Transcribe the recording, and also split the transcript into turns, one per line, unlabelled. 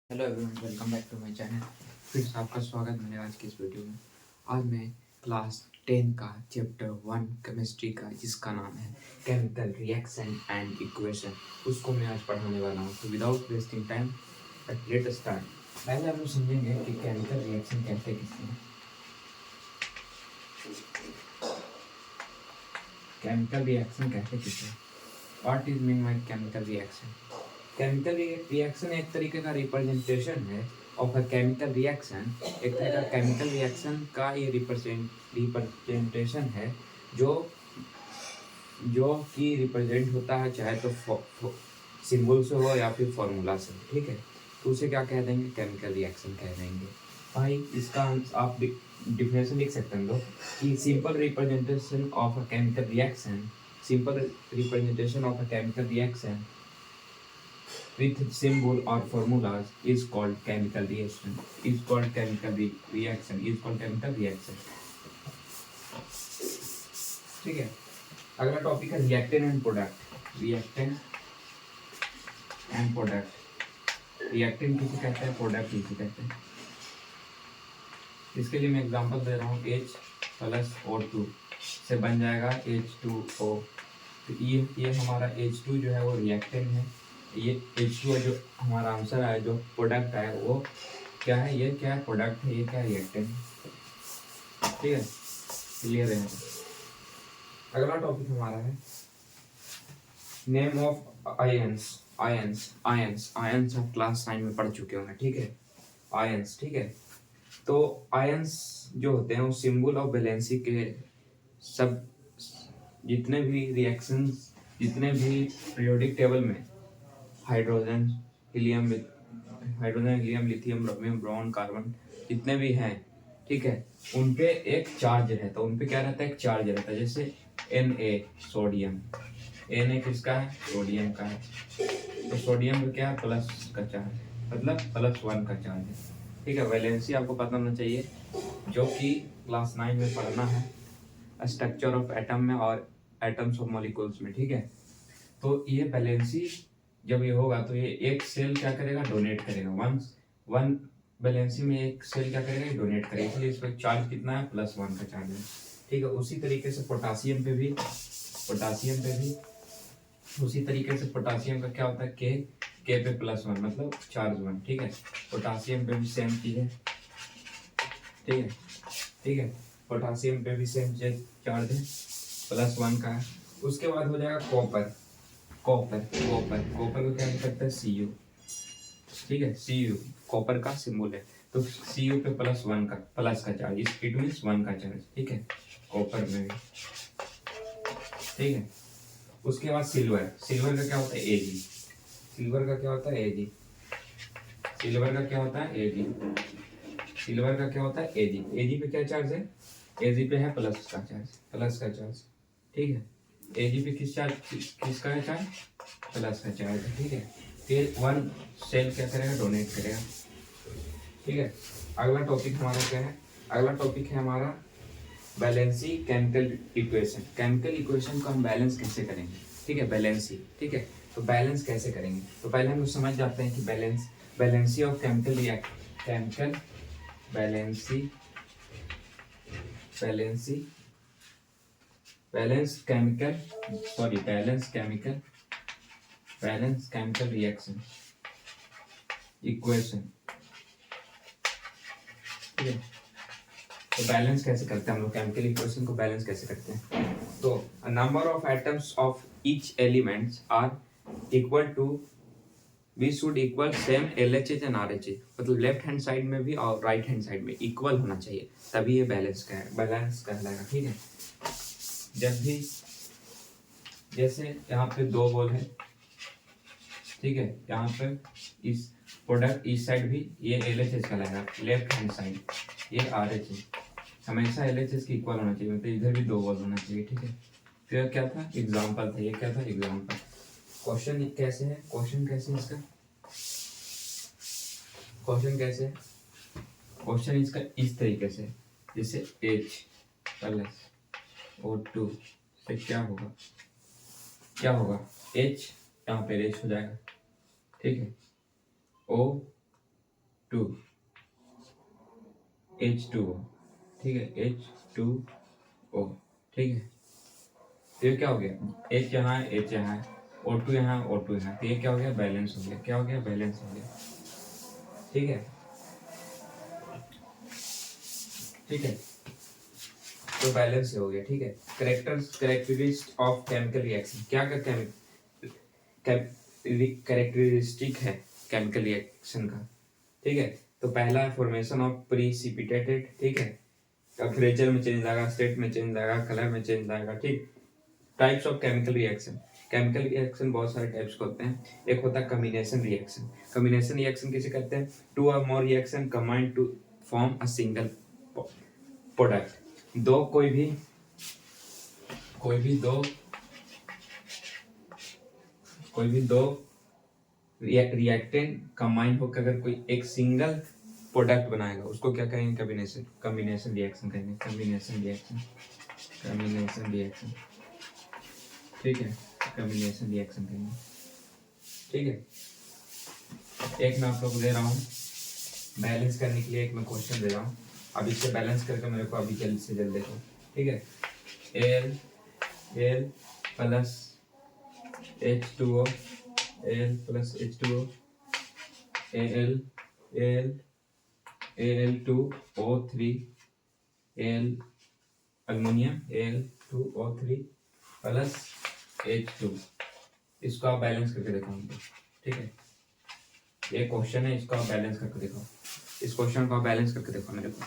Hello everyone, welcome back to my channel. फिर से आपका स्वागत मेरे आज की इस वीडियो में। आज मैं क्लास 10 का चैप्टर 1 केमिस्ट्री का, जिसका नाम है केमिकल रिएक्शन एंड इक्वेशन, उसको मैं आज पढ़ाने वाला हूँ। तो without wasting time let us start. पहले हम लोग समझेंगे कि केमिकल रिएक्शन कहते किसे हैं। केमिकल रिएक्शन कहते किसे? What is mean by chemical reaction? Chemical reaction एक तरीके का रिप्रेजेंटेशन है ऑफ अ केमिकल रिएक्शन। एक तरह का केमिकल रिएक्शन का ये रिप्रेजेंटेशन है जो जो कि रिप्रेजेंट होता है चाहे तो सिंबल से हो या फिर फॉर्मूला से, ठीक है। तो उसे क्या कह देंगे? केमिकल रिएक्शन कह देंगे। भाई इसका आप डिफिनेशन लिख सकते हैं लोग कि simple representation of a chemical reaction, simple representation of a chemical reaction with symbol or formulas is called chemical reaction, is called chemical reaction, is called chemical reaction। ठीक है। अगला टॉपिक है reactant and product. Reactant and product. Reactant किसे कहते हैं, product किसे कहते हैं? इसके लिए मैं एग्जांपल दे रहा हूँ। H प्लस O2 से बन जाएगा H2O। तो ये हमारा H2 जो है वो रिएक्टेंट है। ये H2 जो हमारा आंसर आया, जो प्रोडक्ट आया वो क्या है? ये क्या है? प्रोडक्ट है। ये क्या है? रिएक्टेंट। ठीक है, क्लियर है। अगला टॉपिक हमारा है name of ions. Ions ions ions आप क्लास 9 में पढ़ चुके होंगे, ठीक है। आयंस, ठीक है। तो आयंस जो होते हैं वो सिंबल ऑफ वैलेंसी के सब जितने भी रिएक्शंस, जितने भी पीरियोडिक टेबल में hydrogen helium lithium bromine boron carbon जितने भी हैं, ठीक है, उन पे एक चार्ज रहता है। उन पे क्या रहता है? एक चार्ज रहता है। जैसे Na सोडियम, Na किसका है? सोडियम का है। तो सोडियम का क्या है? प्लस का चार्ज, मतलब +1 का चार्ज है, ठीक है। वैलेंसी आपको पता होना चाहिए, जो कि क्लास 9 में पढ़ना है, स्ट्रक्चर ऑफ एटम में और एटम्स ऑफ मॉलिक्यूल्स में, ठीक है। तो ये वैलेंसी जब ये होगा तो ये एक सेल क्या करेगा? डोनेट करेगा। वन वैलेंसी में एक सेल क्या करेगा? डोनेट करेगा। इसलिए इस पर चार्ज कितना है? +1 का चार्ज है, ठीक है। उसी तरीके से पोटासियम पे भी उसी तरीके से पोटासियम का क्या होता है? के पे +1 मतलब चार्ज 1, ठीक है। पोटासियम पे भी सेम चीज है, ठीक है, ठीक है। पोटासियम पे भी सेम चार्ज है, +1 का है। उसके बाद हो जाएगा कॉपर। कॉपर को क्या करता है? Cu, ठीक है। Cu कॉपर का सिंबल है। तो Cu पे प्लस का चार्ज, इट मीन्स 1 का चार्ज, ठीक है, कॉपर में भी, ठीक है। उसके बाद सिल्वर। सिल्वर का क्या होता है? Ag। सिल्वर का क्या होता है? Ag। सिल्वर का क्या होता है? Ag। सिल्वर का क्या होता है? Ag। Ag पे क्या चार्ज है? Ag पे है प्लस का चार्ज, ठीक है। Ag पे किसका है चार्ज? प्लस का चार्ज है, ठीक है। फिर 1 सेल क्या करेगा? डोनेट करेगा, ठीक है। अगला टॉपिक हमारा क्या है? अगला टॉपिक है हमारा valency chemical equation. Chemical equation को हम बैलेंस कैसे करेंगे, ठीक है, बैलेंसी, ठीक है। तो बैलेंस कैसे करेंगे? तो पहले हम लोग समझ जाते हैं कि valency of chemical valency valency balance chemical reaction equation, ठीक है। तो बैलेंस कैसे करते हैं हम लोग? केमिकल इक्वेशन को बैलेंस कैसे करते हैं? तो number of atoms of each elements are equal to, we should equal same LHH and RHH, मतलब लेफ्ट हैंड साइड में भी और राइट हैंड साइड में इक्वल होना चाहिए, तभी ये बैलेंस कहलाएगा, ठीक है। जब भी जैसे यहाँ पे 2 बॉल है, ठीक है, यहाँ पे इस प्रोडक्ट इस साइड भी ये LHH कहलाएगा, लेफ्ट हैंड साइड ये RHH, हमेशा LHS की इक्वल होना चाहिए, मतलब इधर भी 2 बॉल होना चाहिए, ठीक है। फिर क्या था? एग्जाम्पल था, ये क्या था? एग्जाम्पल। क्वेश्चन कैसे है? इसका क्वेश्चन इसका इस तरीके से, जैसे H प्लस O2 से क्या होगा? H यहाँ पे रेस हो जाएगा, ठीक है। O H2O, ठीक है, H2O, ठीक है। तो ये क्या हो गया, H यहाँ है, H यहाँ है, O2 यहाँ, O2 यहाँ, तो ये क्या हो गया, बैलेंस हो गया। क्या हो गया, बैलेंस हो गया, ठीक है, ठीक है। तो बैलेंस हो गया, ठीक है। कैरेक्टरिस्टिक ऑफ केमिकल रिएक्शन, क्या क्या कैरेक्टरिस्टिक है केमिकल रिएक्शन का, ठीक है। तो पहला फॉर्मेशन ऑफ प्रीसिपिटेटेड, ठीक है, टेम्परेचर में चेंज आएगा, स्टेट में चेंज आएगा, कलर में चेंज आएगा, ठीक। Types of chemical reaction, chemical reaction बहुत सारे टाइप्स के होते हैं। एक होता है कम्बिनेशन रिएक्शन। कम्बिनेशन रिएक्शन किसे कहते हैं, टू और more reaction combine to form a single product. दो कोई भी दो रिएक्टेंट कंबाइन होकर अगर कोई एक सिंगल प्रोडक्ट बनाएगा, उसको क्या कहेंगे, कम्बिनेशन रिएक्शन कहेंगे, कम्बिनेशन रिएक्शन, ठीक है, कम्बिनेशन रिएक्शन कहेंगे, ठीक है। एक मैं आप लोग को दे रहा हूँ बैलेंस करने के लिए, एक मैं क्वेश्चन दे रहा हूँ, अब इससे बैलेंस करके मेरे को अभी जल्द से जल्द देखो, ठीक है। L plus H2O, Al plus H2O, Al2O3, Al aluminium, Al2O3 plus H2। इसको आप बैलेंस करके देखो, ठीक है। ये क्वेश्चन है, इसको आप बैलेंस करके देखो, इस क्वेश्चन को आप बैलेंस करके देखो मेरे को।